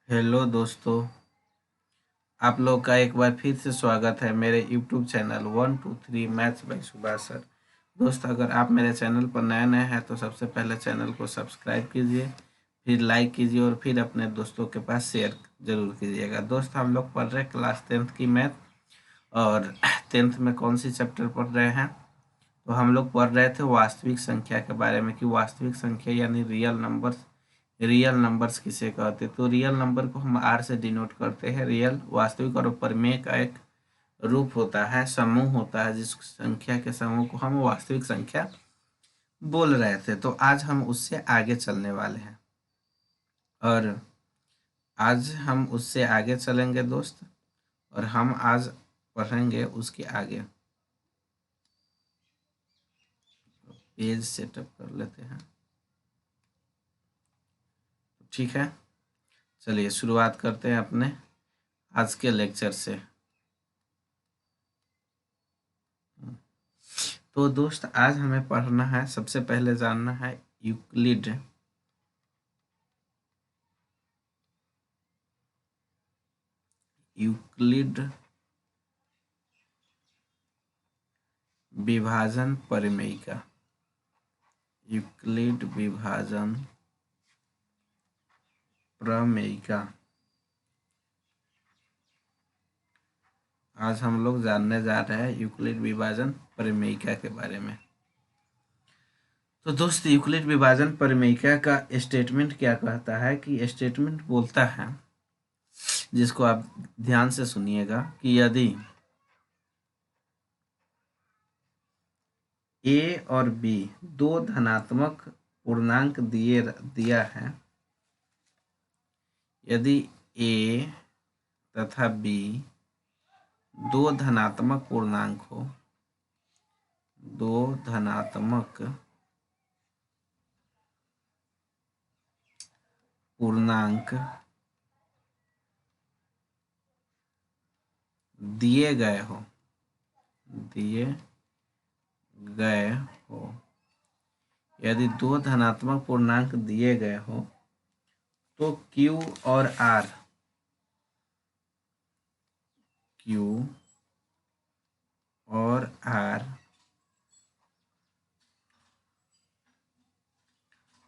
Hello दोस्तों, आप लोग का एक बार फिर से स्वागत है मेरे YouTube channel 123 maths by Subhash sir. दोस्त, अगर आप मेरे चैनल पर नए नए हैं तो सबसे पहले चैनल को सब्सक्राइब कीजिए, फिर लाइक कीजिए और फिर अपने दोस्तों के पास शेयर ज़रूर कीजिएगा। दोस्त, हम लोग पढ़ रहे क्लास 10th की मैथ और 10th में कौन सी चैप्टर पढ़ रहे हैं। तो हम लोग पढ़ रहे थे वास्तविक संख्या के बारे में कि वास्तविक संख्या यानी रियल नंबर्स किसे कहते हैं। तो रियल नंबर को हम आर से डिनोट करते हैं। रियल वास्तविक और प्रमेय का एक रूप होता है, समूह होता है, जिस संख्या के समूह को हम वास्तविक संख्या बोल रहे थे। तो आज हम उससे आगे चलने वाले हैं और आज हम उससे आगे चलेंगे दोस्त, और हम आज पढ़ेंगे उसके आगे। पेज सेटअप कर लेते हैं। ठीक है, चलिए शुरुआत करते हैं अपने आज के लेक्चर से। तो दोस्त, आज हमें पढ़ना है, सबसे पहले जानना है यूक्लिड यूक्लिड विभाजन प्रमेयिका। यूक्लिड विभाजन प्रमेयिका आज हम लोग जानने जा रहे हैं यूक्लिड विभाजन प्रमेयिका के बारे में। तो दोस्त, यूक्लिड विभाजन प्रमेयिका का स्टेटमेंट क्या कहता है कि स्टेटमेंट बोलता है, जिसको आप ध्यान से सुनिएगा, कि यदि ए और बी दो धनात्मक पूर्णांक दिया है, यदि ए तथा बी दो धनात्मक पूर्णांक हो, दो धनात्मक पूर्णांक दिए गए हो यदि दो धनात्मक पूर्णांक दिए गए हो तो Q और R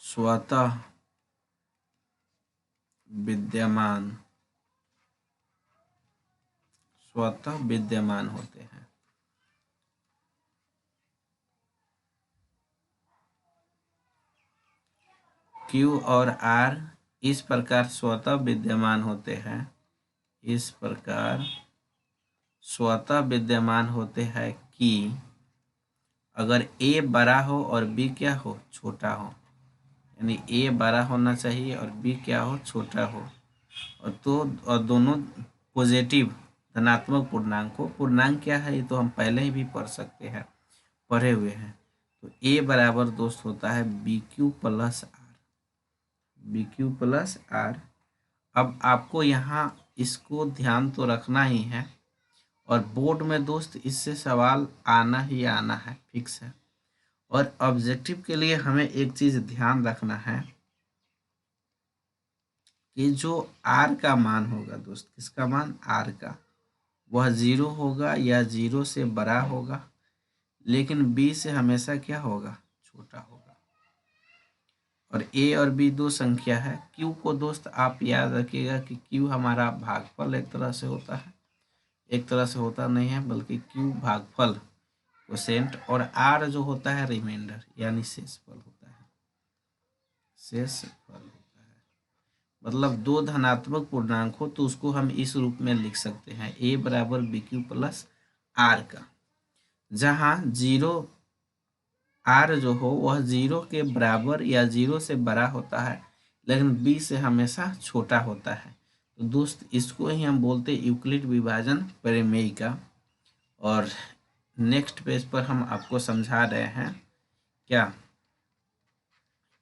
स्वतः विद्यमान होते हैं। Q और R इस प्रकार स्वतः विद्यमान होते हैं, इस प्रकार स्वतः विद्यमान होते हैं कि अगर A बड़ा हो और B क्या हो, छोटा हो, यानी A बड़ा होना चाहिए और B क्या हो, छोटा हो, और दोनों पॉजिटिव धनात्मक पूर्णांक हो। पूर्णांक क्या है ये तो हम पहले ही भी पढ़े हुए हैं। तो A बराबर दोस्त होता है BQ प्लस आर। अब आपको यहाँ इसको ध्यान तो रखना ही है, और बोर्ड में दोस्त इससे सवाल आना ही आना है, फिक्स है। और ऑब्जेक्टिव के लिए हमें एक चीज़ ध्यान रखना है कि जो आर का मान होगा दोस्त, किसका मान, आर का, वह 0 होगा या 0 से बड़ा होगा, लेकिन बी से हमेशा क्या होगा, छोटा होगा। और ए और बी दो संख्या है। क्यू को दोस्त आप याद रखिएगा कि क्यू हमारा भागफल एक तरह से होता है, एक तरह से होता नहीं है, बल्कि क्यू भागफल कोसेंट, और आर जो होता है रिमाइंडर यानी शेषफल होता है, शेषफल होता है। मतलब दो धनात्मक पूर्णांक हो तो उसको हम इस रूप में लिख सकते हैं, ए बराबर बी क्यू प्लस आर का, जहाँ 0 आर जो हो वह 0 के बराबर या 0 से बड़ा होता है, लेकिन बी से हमेशा छोटा होता है। तो दोस्त, इसको ही हम बोलते हैं यूक्लिड विभाजन प्रमेयिका। और नेक्स्ट पेज पर हम आपको समझा रहे हैं क्या,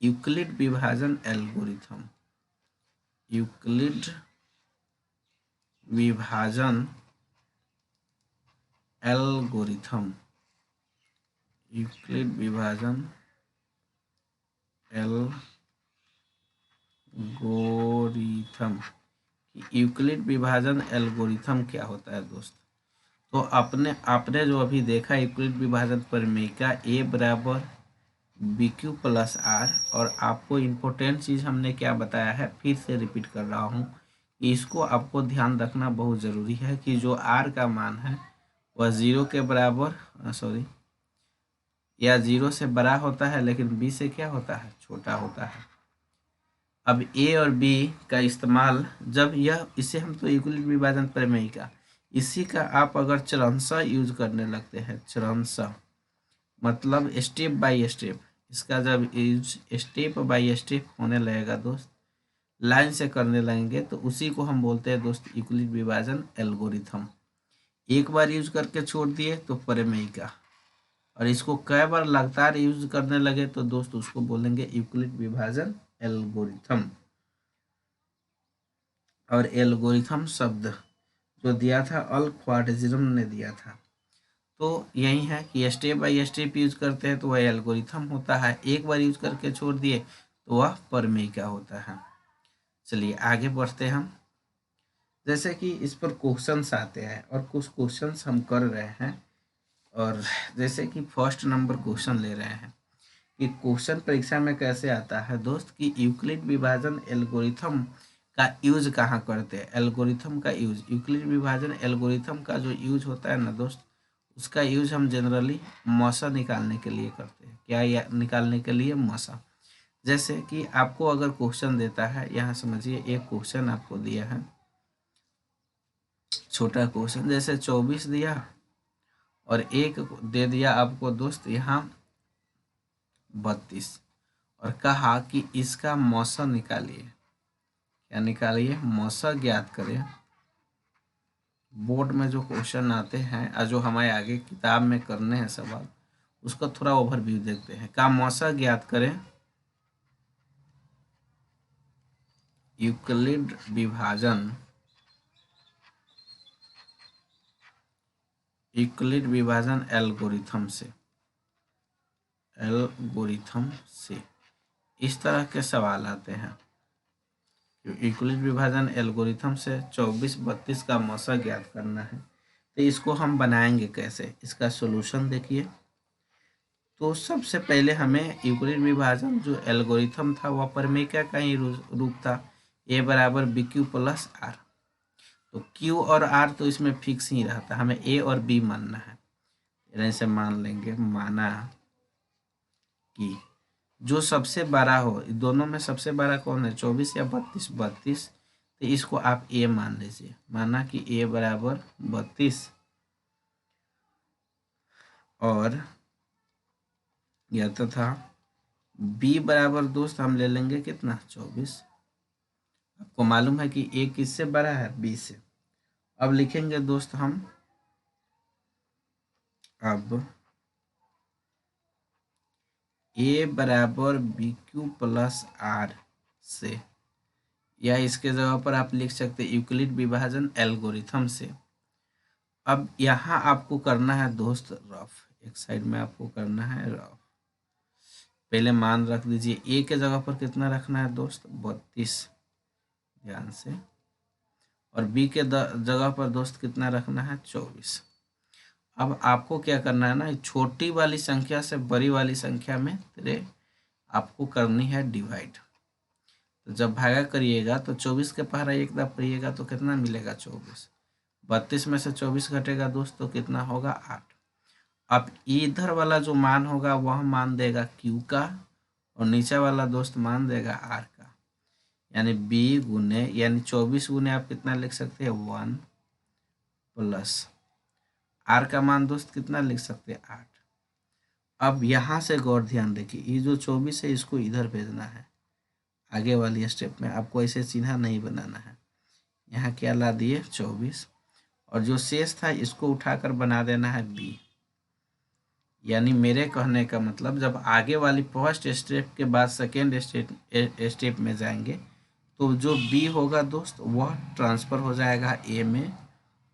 यूक्लिड विभाजन एल्गोरिथम। यूक्लिड विभाजन एल्गोरिथम, यूक्लिड विभाजन एल्गोरिथम कि यूक्लिड विभाजन एल्गोरिथम क्या होता है दोस्त। तो आपने आपने जो अभी देखा यूक्लिड विभाजन परिमेयिका ए बराबर बी क्यू प्लस आर, और आपको इम्पोर्टेंट चीज़ हमने क्या बताया है, फिर से रिपीट कर रहा हूँ कि इसको आपको ध्यान रखना बहुत ज़रूरी है कि जो आर का मान है वह ज़ीरो के बराबर सॉरी या ज़ीरो से बड़ा होता है, लेकिन बी से क्या होता है, छोटा होता है। अब ए और बी का इस्तेमाल जब यह इसे हम तो यूक्लिड विभाजन प्रमेय इसी का आप अगर चरणशः यूज करने लगते हैं, चरणशः मतलब स्टेप बाय स्टेप, इसका जब यूज स्टेप बाय स्टेप होने लगेगा दोस्त, लाइन से करने लगेंगे, तो उसी को हम बोलते हैं दोस्त यूक्लिड विभाजन एल्गोरिथम। एक बार यूज करके छोड़ दिए तो प्रमेयिका, और इसको कई बार लगातार यूज करने लगे तो दोस्त उसको बोलेंगे यूक्लिड विभाजन एल्गोरिथम। और एल्गोरिथम शब्द जो दिया था अल्क्वाड्रिज्म ने दिया था, तो यही है कि स्टेप बाय स्टेप यूज करते हैं तो वह एल्गोरिथम होता है, एक बार यूज करके छोड़ दिए तो वह प्रमेयिका होता है। चलिए आगे बढ़ते हैं हम। जैसे कि इस पर क्वेश्चंस आते हैं और कुछ क्वेश्चंस हम कर रहे हैं, और जैसे कि फर्स्ट नंबर क्वेश्चन ले रहे हैं कि क्वेश्चन परीक्षा में कैसे आता है दोस्त कि यूक्लिड विभाजन एल्गोरिथम का यूज कहाँ करते हैं। एल्गोरिथम का यूज, यूक्लिड विभाजन एल्गोरिथम का जो यूज होता है ना दोस्त, उसका यूज हम जनरली मौसा निकालने के लिए करते हैं। क्या निकालने के लिए, मौसा। जैसे कि आपको अगर क्वेश्चन देता है, यहाँ समझिए एक क्वेश्चन आपको दिया है, छोटा क्वेश्चन, जैसे 24 दिया और एक दे दिया आपको दोस्त यहाँ 32, और कहा कि इसका मौसा निकालिए। क्या निकालिए, मौसा ज्ञात करें। बोर्ड में जो क्वेश्चन आते हैं और जो हमारे आगे किताब में करने हैं सवाल, उसका थोड़ा ओवरव्यू देखते हैं। का मौसा ज्ञात करें यूक्लिड विभाजन, यूक्लिड विभाजन एल्गोरिथम से, एल्गोरिथम से इस तरह के सवाल आते हैं। यूक्लिड विभाजन एल्गोरिथम से 24 32 का मौसा ज्ञात करना है, तो इसको हम बनाएंगे कैसे, इसका सॉल्यूशन देखिए। तो सबसे पहले हमें यूक्लिड विभाजन जो एल्गोरिथम था वह प्रमेयिका का ही रूप था, ए बराबर बी क्यू प्लस आर। तो क्यू और आर तो इसमें फिक्स ही रहता, हमें ए और बी मानना है। ऐसे मान लेंगे, माना कि जो सबसे बड़ा हो, दोनों में सबसे बड़ा कौन है, 24 या 32, 32, तो इसको आप ए मान लीजिए। माना कि ए बराबर 32 और यह तथा बी बराबर दोस्त हम ले लेंगे कितना, 24। आपको मालूम है कि ए किससे बड़ा है, बी से। अब लिखेंगे दोस्त हम, अब ए बराबर बी क्यू प्लस आर से, या इसके जगह पर आप लिख सकते यूक्लिड विभाजन एल्गोरिथम से। अब यहाँ आपको करना है दोस्त रफ, एक साइड में आपको करना है रफ। पहले मान रख दीजिए, ए के जगह पर कितना रखना है दोस्त, 32, ध्यान से, और बी के जगह पर दोस्त कितना रखना है, 24। अब आपको क्या करना है ना, छोटी वाली संख्या से बड़ी वाली संख्या में तेरे आपको करनी है डिवाइड। तो जब भागा करिएगा तो 24 के पहरा एक दब करिएगा तो कितना मिलेगा, 24। 32 में से 24 घटेगा दोस्त तो कितना होगा, 8। अब इधर वाला जो मान होगा वह मान देगा क्यू का, और नीचे वाला दोस्त मान देगा आर का। यानी बी गुने, यानी 24 गुने आप कितना लिख सकते हैं, 1 प्लस आर का मान दोस्त कितना लिख सकते हैं, 8। अब यहाँ से गौर ध्यान देखिए, ये जो 24 है इसको इधर भेजना है, आगे वाली स्टेप में आपको ऐसे चिन्ह नहीं बनाना है। यहाँ क्या ला दिए, 24, और जो शेष था इसको उठाकर बना देना है बी। यानी मेरे कहने का मतलब, जब आगे वाली फर्स्ट स्टेप के बाद सेकेंड स्टेप में जाएंगे तो जो बी होगा दोस्त वह ट्रांसफ़र हो जाएगा ए में,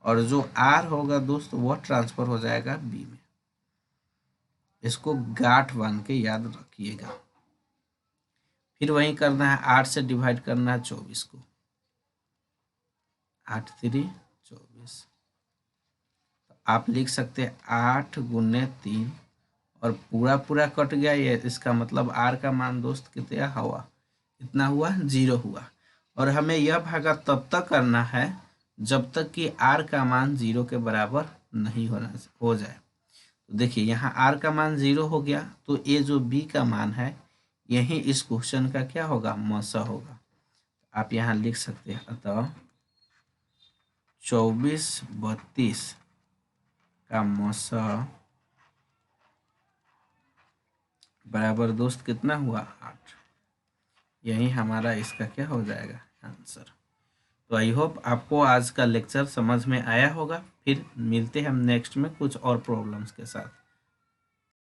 और जो आर होगा दोस्त वह ट्रांसफ़र हो जाएगा बी में। इसको गांठ बांध के याद रखिएगा। फिर वही करना है, 8 से डिवाइड करना है 24 को, 8 3 24। तो आप लिख सकते हैं 8 गुने 3 और पूरा पूरा कट गया, ये इसका मतलब आर का मान दोस्त कितना हुआ, कितना हुआ, 0 हुआ। और हमें यह भागा तब तक करना है जब तक कि आर का मान 0 के बराबर नहीं हो जाए। तो देखिए यहाँ आर का मान 0 हो गया, तो ये जो बी का मान है यही इस क्वेश्चन का क्या होगा, मसा होगा। आप यहाँ लिख सकते हैं अतः 24 32 का मसा बराबर दोस्त कितना हुआ, 8। यही हमारा इसका क्या हो जाएगा, आंसर। तो आई होप आपको आज का लेक्चर समझ में आया होगा। फिर मिलते हैं हम नेक्स्ट में कुछ और प्रॉब्लम्स के साथ।